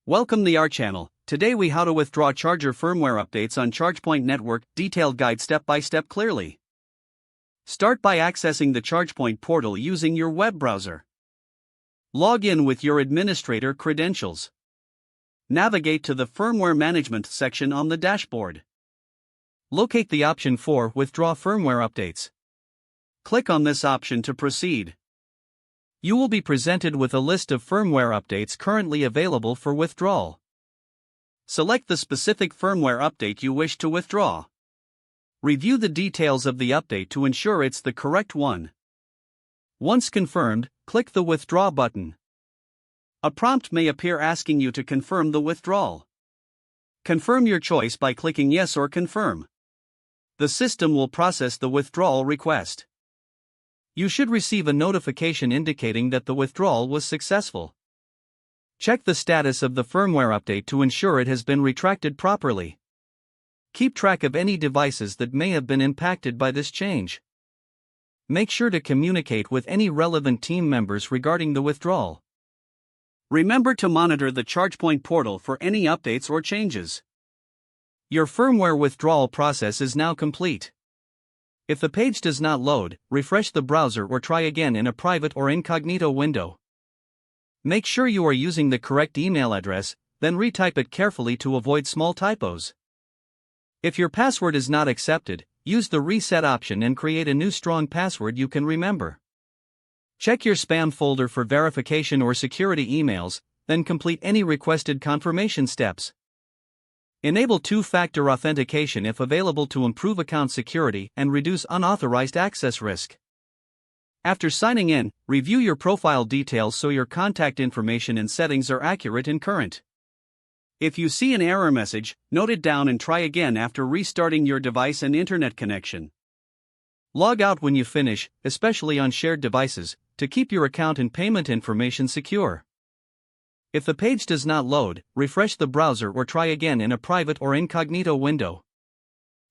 Welcome to our channel. Today we how to withdraw charger firmware updates on ChargePoint network, detailed guide step by step clearly. Start by accessing the ChargePoint portal using your web browser. Log in with your administrator credentials. Navigate to the firmware management section on the dashboard. Locate the option for Withdraw Firmware Updates. Click on this option to proceed. You will be presented with a list of firmware updates currently available for withdrawal. Select the specific firmware update you wish to withdraw. Review the details of the update to ensure it's the correct one. Once confirmed, click the Withdraw button. A prompt may appear asking you to confirm the withdrawal. Confirm your choice by clicking Yes or Confirm. The system will process the withdrawal request. You should receive a notification indicating that the withdrawal was successful. Check the status of the firmware update to ensure it has been retracted properly. Keep track of any devices that may have been impacted by this change. Make sure to communicate with any relevant team members regarding the withdrawal. Remember to monitor the ChargePoint portal for any updates or changes. Your firmware withdrawal process is now complete. If the page does not load, refresh the browser or try again in a private or incognito window. Make sure you are using the correct email address, then retype it carefully to avoid small typos. If your password is not accepted, use the reset option and create a new strong password you can remember. Check your spam folder for verification or security emails, then complete any requested confirmation steps. Enable two-factor authentication if available to improve account security and reduce unauthorized access risk. After signing in, review your profile details so your contact information and settings are accurate and current. If you see an error message, note it down and try again after restarting your device and internet connection. Log out when you finish, especially on shared devices, to keep your account and payment information secure. If the page does not load, refresh the browser or try again in a private or incognito window.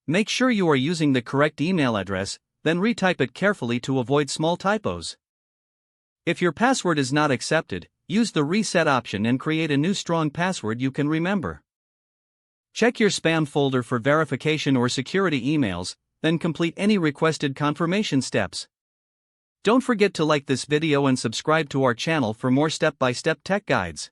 Make sure you are using the correct email address, then retype it carefully to avoid small typos. If your password is not accepted, use the reset option and create a new strong password you can remember. Check your spam folder for verification or security emails, then complete any requested confirmation steps. Don't forget to like this video and subscribe to our channel for more step-by-step tech guides.